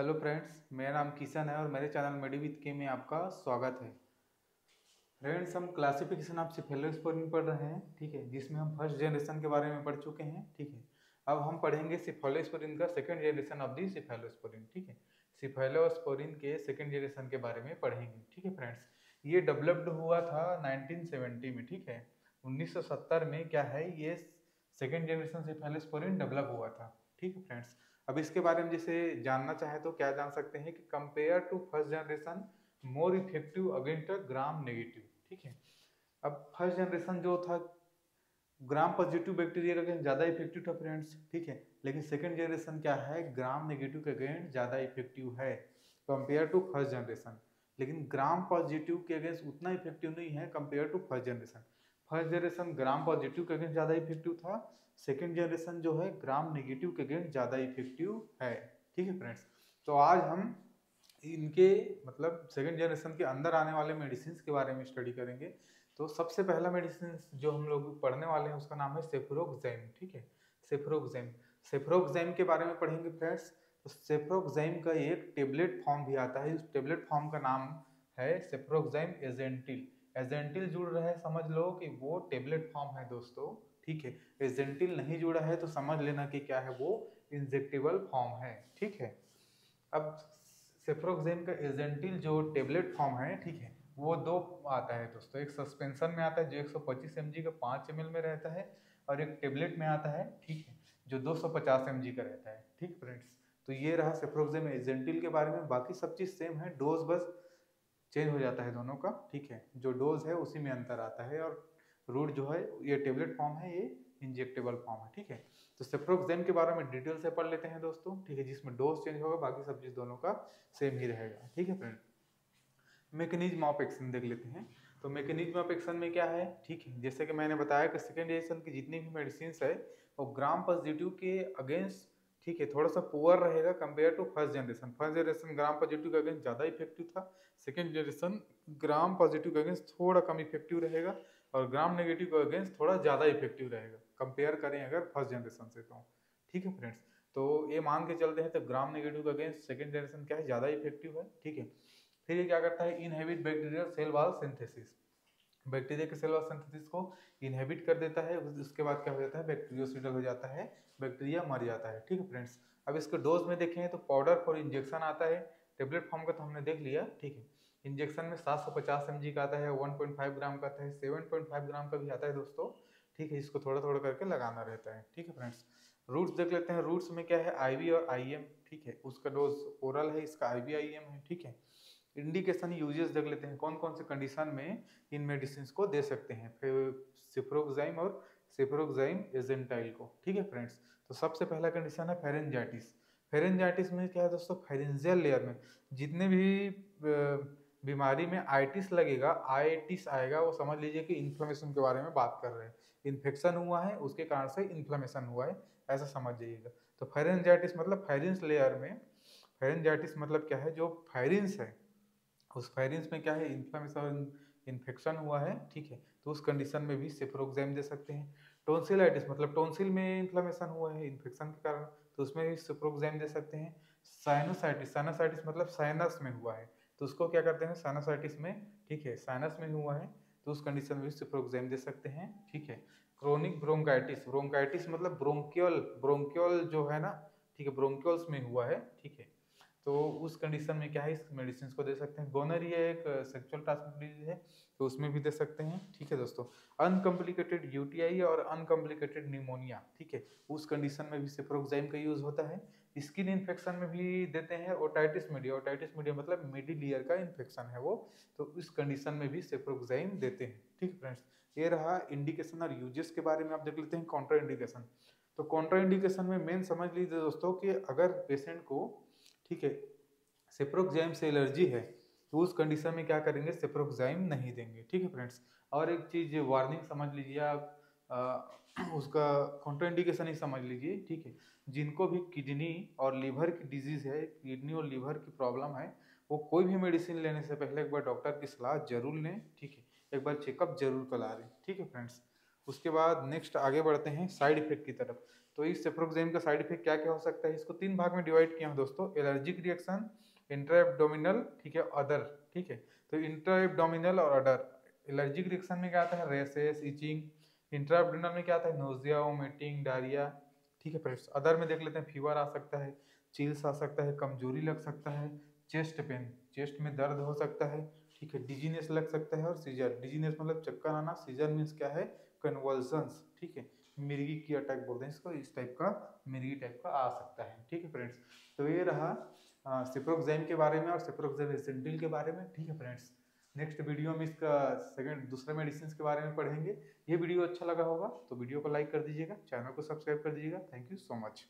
Hello friends, मेरा नाम किशन है और मेरे चैनल मेडी विद के में आपका स्वागत है। फ्रेंड्स, हम क्लासिफिकेशन ऑफ सिफेलोस्पोरिन पढ़ रहे हैं, ठीक है, जिसमें हम फर्स्ट जनरेशन के बारे में पढ़ चुके हैं, ठीक है। अब हम पढ़ेंगे सिफेलोस्पोरिन का second generation of the cephalosporin, ठीक है। सिफेलोस्पोरिन के सेकंड जनरेशन के बारे में पढ़ेंगे, ठीक है फ्रेंड्स। ये डेवलप्ड हुआ था 1970 में, ठीक है। 1970 में क्या है, ये सेकंड जनरेशन सिफेलोस्पोरिन डेवलप हुआ था, ठीक है फ्रेंड्स। अब इसके बारे में जैसे जानना चाहे तो क्या जान सकते हैं कि compare to first generation more effective against gram negative, ठीक है। अब फर्स्ट जनरेशन जो था ग्राम पॉजिटिव बैक्टीरिया के अगेंस्ट ज्यादा इफेक्टिव था फ्रेंड्स, ठीक है। लेकिन सेकंड जनरेशन क्या है, ग्राम नेगेटिव के अगेंस्ट ज्यादा इफेक्टिव है कंपेयर टू फर्स्ट जनरेशन। लेकिन ग्राम पॉजिटिव के अगेंस्ट उतना इफेक्टिव नहीं है compare to first generation. First generation gram positive के अगेंस्ट ज्यादा इफेक्टिव था, सेकंड जनरेशन जो है ग्राम नेगेटिव के अगेंस्ट ज्यादा इफेक्टिव है, ठीक है फ्रेंड्स। तो आज हम इनके मतलब सेकंड जनरेशन के अंदर आने वाले मेडिसिन के बारे में स्टडी करेंगे। तो सबसे पहला मेडिसिन जो हम लोग पढ़ने वाले हैं उसका नाम है सेफ्रोक्सेम, ठीक है। सेफ्रोक्सेम सेफ्रोक्सेम के बारे में पढ़ेंगे फ्रेंड्स। तो सेफ्रोक्सेम का एक टेबलेट फॉर्म भी आता है, उस टेबलेट फॉर्म का नाम है सेफ्रोक्सेम एजेंटिल। एजेंटिल जुड़ रहा है, समझ लो कि वो टेबलेट फॉर्म है दोस्तों, ठीक है। एजेंटिल नहीं जुड़ा है तो समझ लेना कि क्या है, वो इंजेक्टेबल फॉर्म है, ठीक है। अब सेफ्रोक्सेम का एजेंटिल जो टेबलेट फॉर्म है, ठीक है, वो दो आता है दोस्तों। एक सस्पेंशन में आता है जो 125 mg का 5 ml में रहता है, और एक टेबलेट में आता है, ठीक है, जो 250 mg का रहता है, ठीक फ्रेंड्स। तो ये रहा सेफ्रोक्सेम एजेंटिल के बारे में। बाकी सब चीज सेम है, डोज बस चेंज हो जाता है दोनों का, ठीक है। जो डोज है उसी में अंतर आता है, और रूट जो है ये टेबलेट फॉर्म है, ये इंजेक्टेबल फॉर्म है, ठीक है। तो सेफ्रोक्सेम के बारे में डिटेल से पढ़ लेते हैं दोस्तों, ठीक है, जिसमें डोज चेंज होगा, बाकी सब चीज दोनों का सेम ही रहेगा, ठीक है फ्रेंड। मैकेनिज्म ऑफ एक्शन देख लेते हैं। तो मैकेनिज्म ऑफ एक्शन में क्या है, ठीक है, जैसे कि मैंने बताया कि सेकेंड जनरेशन की जितनी भी मेडिसिन है वो ग्राम पॉजिटिव के अगेंस्ट, ठीक है, थोड़ा सा पुअर रहेगा compare to first generation. First generation gram positive के अगेंस्ट ज्यादा इफेक्टिव था, सेकेंड जनरेशन ग्राम पॉजिटिव के अगेंस्ट थोड़ा कम इफेक्टिव रहेगा, और ग्राम नेगेटिव के अगेंस्ट थोड़ा ज्यादा इफेक्टिव रहेगा कंपेयर करें अगर फर्स्ट जनरेशन से, तो ठीक है फ्रेंड्स। तो ये मान के चलते हैं तो ग्राम नेगेटिव के अगेंस्ट सेकेंड जनरेशन क्या है, ज्यादा इफेक्टिव है, ठीक है। फिर ये क्या करता है, inhibit bacterial cell wall synthesis. Bacteria के सेल वॉल सिंथेसिस को इनहेबिट कर देता है। उसके बाद क्या हो जाता है, बैक्टीरियोसिडल हो जाता है, बैक्टीरिया मर जाता है, ठीक है फ्रेंड्स। अब इसके डोज में देखें तो पाउडर फॉर इंजेक्शन आता है, टेबलेट फॉर्म का तो हमने देख लिया, ठीक है। इंजेक्शन में 750 mg का आता है, 1.5 ग्राम का आता है, 7.5 ग्राम का भी आता है दोस्तों, ठीक है। इसको थोड़ा थोड़ा करके लगाना रहता है, ठीक है फ्रेंड्स। रूट्स देख लेते हैं। रूट्स में क्या है, आईवी और आईएम, ठीक है। उसका डोज ओरल है, इसका आईवी आईएम है, ठीक है। इंडिकेशन यूजेस देख लेते हैं, कौन कौन से कंडीशन में इन मेडिसिन को दे सकते हैं, सिप्रोक्साइम और सिप्रोक्साइम एजेंटाइल को, ठीक है फ्रेंड्स। तो सबसे पहला कंडीशन है फेरेंजाइटिस। फेरेंजाइटिस में क्या है दोस्तों, फेरेंजियल लेयर में जितने भी बीमारी में आइटिस लगेगा, आइटिस आएगा, वो समझ लीजिए कि इन्फ्लेमेशन के बारे में बात कर रहे हैं। इन्फेक्शन हुआ है, उसके कारण से इन्फ्लेमेशन हुआ है, ऐसा समझ जाइएगा। तो फेरेंजाइटिस मतलब फेरिंस लेयर में, फेरेंजाइटिस मतलब क्या है, जो फेरिंस है उस फेरिंस में क्या है, इन्फ्लेमेशन, इन्फेक्शन हुआ है, ठीक है। तो उस कंडीशन में भी सेफ्रोक्सेम दे सकते हैं। टोंसिलाइटिस मतलब टोंसिल में इन्फ्लेमेशन हुआ है इन्फेक्शन के कारण, तो उसमें भी सेफ्रोक्सेम दे सकते हैं। साइनोसाइटिस, साइनोसाइटिस मतलब साइनस में हुआ है, तो उसको क्या करते हैं, साइनोसाइटिस में, ठीक है, साइनस में हुआ है, तो उस कंडीशन में भी सेफ्रोक्सेम दे सकते हैं, ठीक है। क्रोनिक ब्रोंकाइटिस, ब्रोंकाइटिस मतलब ब्रोंकियल, ब्रोंकियल जो है ना, ठीक है, ब्रोंकियल्स में हुआ है, ठीक है। तो उस कंडीशन में क्या है, इस मेडिसिन को दे सकते हैं। गोनोरिया एक सेक्सुअल ट्रांसमिटेड डिजीज है, तो उसमें भी दे सकते हैं, ठीक है दोस्तों। अनकम्प्लिकेटेड यूटीआई और अनकम्प्लिकेटेड निमोनिया, ठीक है, उस कंडीशन में भी सेफ्रोक्साइम का यूज होता है। स्किन इन्फेक्शन में भी देते हैं। ओटाइटिस मीडिया, ओटाइटिस मीडिया मतलब मिडिल ईयर का इन्फेक्शन है वो, तो इस कंडीशन में भी सेफ्रोक्साइम देते हैं, ठीक है फ्रेंड्स। ये रहा इंडिकेशन और यूजेस के बारे में। आप देख लेते हैं कॉन्ट्रा इंडिकेशन। तो कॉन्ट्रा इंडिकेशन में मेन समझ लीजिए दोस्तों कि अगर पेशेंट को, ठीक है, सेप्रोक्साइम से एलर्जी है, तो उस कंडीशन में क्या करेंगे, सेप्रोक्साइम नहीं देंगे, ठीक है फ्रेंड्स। और एक चीज वार्निंग समझ लीजिए आप, उसका कॉन्ट्राइंडिकेशन ही समझ लीजिए, ठीक है। जिनको भी किडनी और लीवर की डिजीज है, किडनी और लीवर की प्रॉब्लम है, वो कोई भी मेडिसिन लेने से पहले एक बार डॉक्टर की सलाह जरूर लें, ठीक है, एक बार चेकअप जरूर करा लें, ठीक है फ्रेंड्स। उसके बाद नेक्स्ट आगे बढ़ते हैं साइड इफेक्ट की तरफ। तो इस सेप्रोक्साइम का साइड इफेक्ट क्या क्या हो सकता है, इसको 3 भाग में डिवाइड किया हूँ दोस्तों, एलर्जिक रिएक्शन, इंट्रा एब्डोमिनल, ठीक है, अदर, ठीक है। तो इंट्रा एब्डोमिनल और अदर, एलर्जिक रिएक्शन में क्या आता है, रेसेस, इचिंग, इंट्रा एब्डोमिनल में क्या आता है, नोजिया, वोमिटिंग, डायरिया, ठीक है फ्रेंड्स। अदर में देख लेते हैं, फीवर आ सकता है, चिल्स आ सकता है, कमजोरी लग सकता है, चेस्ट पेन, चेस्ट में दर्द हो सकता है, ठीक है, डिजीनेस लग सकता है, और सीजर, डिजीनेस मतलब चक्कर आना, सीजर मीन्स क्या है, कन्वल्सन्स, ठीक है, मिर्गी की अटैक बोलते हैं इसको, इस टाइप का मिर्गी टाइप का आ सकता है, ठीक है फ्रेंड्स। तो ये रहा सिप्रोक्साइम के बारे में और सिप्रोक्साइम एसिडिल के बारे में, ठीक है फ्रेंड्स। नेक्स्ट वीडियो में इसका दूसरे मेडिसिन के बारे में पढ़ेंगे। ये वीडियो अच्छा लगा होगा तो वीडियो को लाइक कर दीजिएगा, चैनल को सब्सक्राइब कर दीजिएगा। Thank you so much.